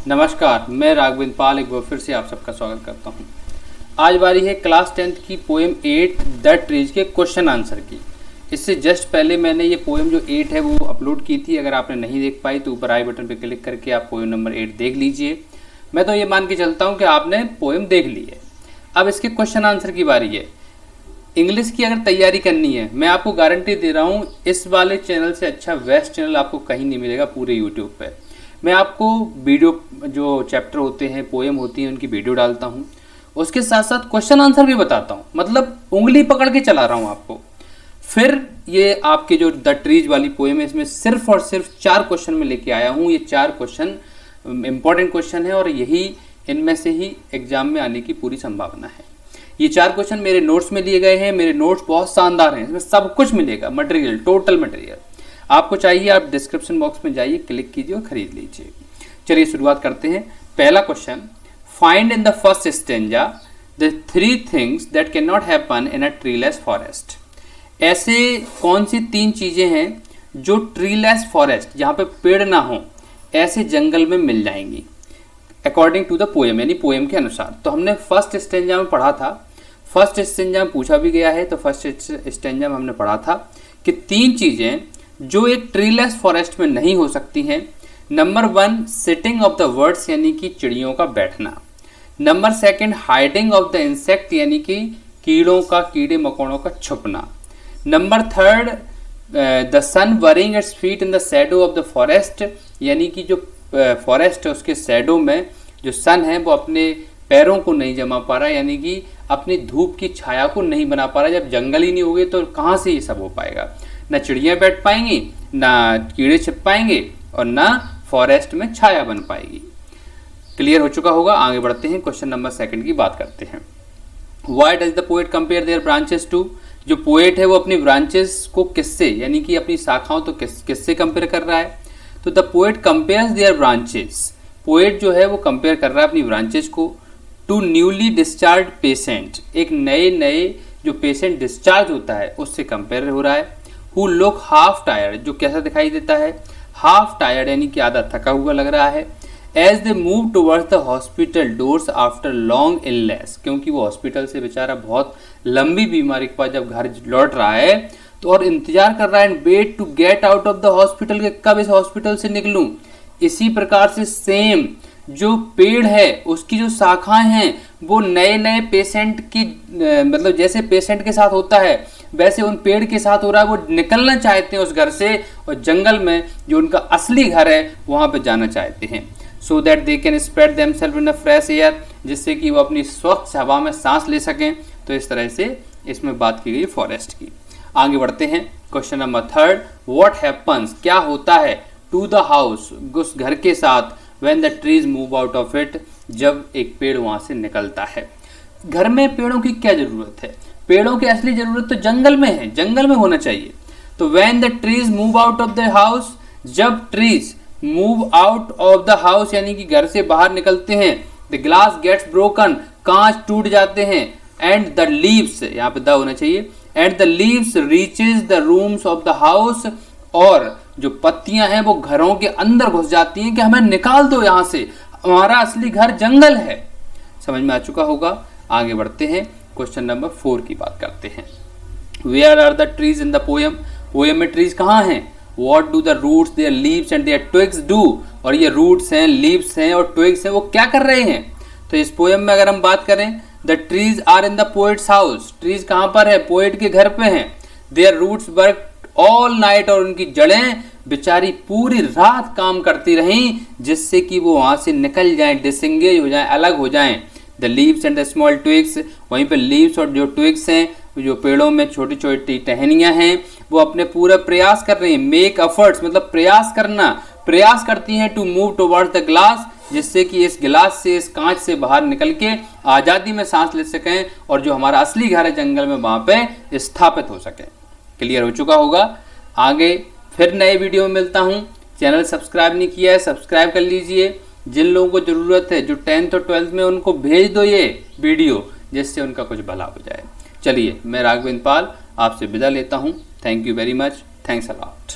नमस्कार, मैं राघवेंद्र पाल एक बार फिर से आप सबका स्वागत करता हूं। आज बारी है क्लास 10th की पोएम 8 द ट्रीज के क्वेश्चन आंसर की। इससे जस्ट पहले मैंने ये पोएम जो 8 है वो अपलोड की थी। अगर आपने नहीं देख पाई तो ऊपर आई बटन पर क्लिक करके आप पोएम नंबर 8 देख लीजिए। मैं तो ये मान के चलता हूँ कि आपने पोएम देख ली है। अब इसके क्वेश्चन आंसर की बारी है। इंग्लिश की अगर तैयारी करनी है, मैं आपको गारंटी दे रहा हूँ इस वाले चैनल से अच्छा बेस्ट चैनल आपको कहीं नहीं मिलेगा पूरे यूट्यूब पे। मैं आपको वीडियो जो चैप्टर होते हैं, पोएम होती हैं, उनकी वीडियो डालता हूँ, उसके साथ साथ क्वेश्चन आंसर भी बताता हूँ। मतलब उंगली पकड़ के चला रहा हूँ आपको। फिर ये आपके जो द ट्रीज वाली पोएम है, इसमें सिर्फ और सिर्फ 4 क्वेश्चन में लेके आया हूँ। ये 4 क्वेश्चन इंपॉर्टेंट क्वेश्चन है और यही इनमें से ही एग्जाम में आने की पूरी संभावना है। ये 4 क्वेश्चन मेरे नोट्स में लिए गए हैं। मेरे नोट्स बहुत शानदार हैं, इसमें सब कुछ मिलेगा, मटेरियल, टोटल मटेरियल। आपको चाहिए आप डिस्क्रिप्शन बॉक्स में जाइए, क्लिक कीजिए और खरीद लीजिए। चलिए शुरुआत करते हैं। पहला question, find in the first stanza the 3 things that can not happen in a treeless forest. ऐसे कौन सी 3 चीजें हैं जो ट्रीलेस फॉरेस्ट, जहाँ पे पेड़ ना हो, ऐसे जंगल में मिल जाएंगी अकॉर्डिंग टू द पोएम, यानी पोएम के अनुसार। तो हमने फर्स्ट स्टेंजा में पढ़ा था, फर्स्ट स्टेंजा में पूछा भी गया है, तो फर्स्ट स्टेंजा में हमने पढ़ा था कि 3 चीजें जो एक ट्रीलेस फॉरेस्ट में नहीं हो सकती हैं। Number 1, sitting of the birds, यानी कि चिड़ियों का बैठना। Number 2, hiding of the insect, यानी कि कीड़ों का, कीड़े मकोड़ों का छुपना। Number 3, the sun burying its feet in the shadow of the forest, यानी कि जो फॉरेस्ट है उसके शैडो में जो सन है वो अपने पैरों को नहीं जमा पा रहा, यानी कि अपनी धूप की छाया को नहीं बना पा रहा। जब जंगल ही नहीं होगे तो कहाँ से ये सब हो पाएगा? ना चिड़ियाँ बैठ पाएंगी, ना कीड़े छिप पाएंगे और ना फॉरेस्ट में छाया बन पाएगी। क्लियर हो चुका होगा। आगे बढ़ते हैं, क्वेश्चन नंबर 2 की बात करते हैं। Why does the poet compare their branches to? जो पोएट है वो अपनी ब्रांचेस को किससे, यानी कि अपनी शाखाओं तो किससे कंपेयर कर रहा है? तो the poet compares their branches, poet जो है वो कंपेयर कर रहा है अपनी ब्रांचेस को टू न्यूली डिस्चार्ज पेशेंट, एक नए जो पेशेंट डिस्चार्ज होता है उससे कंपेयर हो रहा है। हु लुक हाफ टायर्ड, जो कैसा दिखाई देता है? हाफ टायर्ड, यानी कि आधा थका हुआ लग रहा है। As they move towards the hospital doors after long illness, क्योंकि वो हॉस्पिटल से बेचारा बहुत लंबी बीमारी के बाद जब घर लौट रहा है तो और इंतजार कर रहा है, and wait to get out of the hospital, के कब इस हॉस्पिटल से निकलूं। इसी प्रकार से सेम जो पेड़ है उसकी जो शाखाएं हैं वो नए पेशेंट की, मतलब जैसे पेशेंट के साथ होता है वैसे उन पेड़ के साथ हो रहा है। वो निकलना चाहते हैं उस घर से और जंगल में जो उनका असली घर है वहां पे जाना चाहते हैं। So that they can spread themselves in a fresh air, जिससे कि वो अपनी स्वच्छ हवा में सांस ले सकें। तो इस तरह से इसमें बात की गई फॉरेस्ट की। आगे बढ़ते हैं, क्वेश्चन नंबर 3, व्हाट हैपन्स, क्या होता है टू द हाउस, उस घर के साथ, when the trees move out of it, जब एक पेड़ वहां से निकलता है। घर में पेड़ों की क्या जरूरत है? पेड़ों की असली जरूरत तो जंगल में है, जंगल में होना चाहिए। तो when the trees move out of the house, जब trees move out of the house यानी कि घर से बाहर निकलते हैं, द ग्लास गेट्स ब्रोकन, कांच टूट जाते हैं, एंड द लीव्स, यहाँ पे द होना चाहिए, and the leaves reaches the rooms of the house, और जो पत्तियां हैं वो घरों के अंदर घुस जाती हैं कि हमें निकाल दो यहाँ से, हमारा असली घर जंगल है। समझ में आ चुका होगा। आगे बढ़ते हैं, क्वेश्चन नंबर 4 की बात करते हैं। Where are the trees in the poem, poem में ट्रीज कहाँ हैं? What do the roots, their leaves and their twigs do, और ये रूट्स हैं, लीव्स हैं और ट्विग्स हैं, वो क्या कर रहे हैं? तो इस पोएम में अगर हम बात करें, the trees are in the poet's house, trees कहाँ पर है? पोएट के घर पे हैं। Their roots work all night, और उनकी जड़ें बेचारी पूरी रात काम करती रहीं जिससे कि वो वहां से निकल जाएं, डिसएंगेज हो जाएं, अलग हो जाएं। The leaves and the small twigs, वहीं पे लीव्स और जो ट्विग्स हैं, जो पेड़ों में छोटी छोटी टहनियां हैं, वो अपने पूरा प्रयास कर रही हैं। मेक एफर्ट्स मतलब प्रयास करना, प्रयास करती हैं to move towards the glass, जिससे कि इस गिलास से, इस कांच से बाहर निकल के आज़ादी में सांस ले सकें और जो हमारा असली घर है जंगल में वहां पे स्थापित हो सके। क्लियर हो चुका होगा। आगे फिर नए वीडियो में मिलता हूं। चैनल सब्सक्राइब नहीं किया है, सब्सक्राइब कर लीजिए। जिन लोगों को ज़रूरत है, जो 10th और 12th में, उनको भेज दो ये वीडियो, जिससे उनका कुछ भला हो जाए। चलिए, मैं राघवेंद्र पाल आपसे विदा लेता हूँ। Thank you very much, thanks a lot.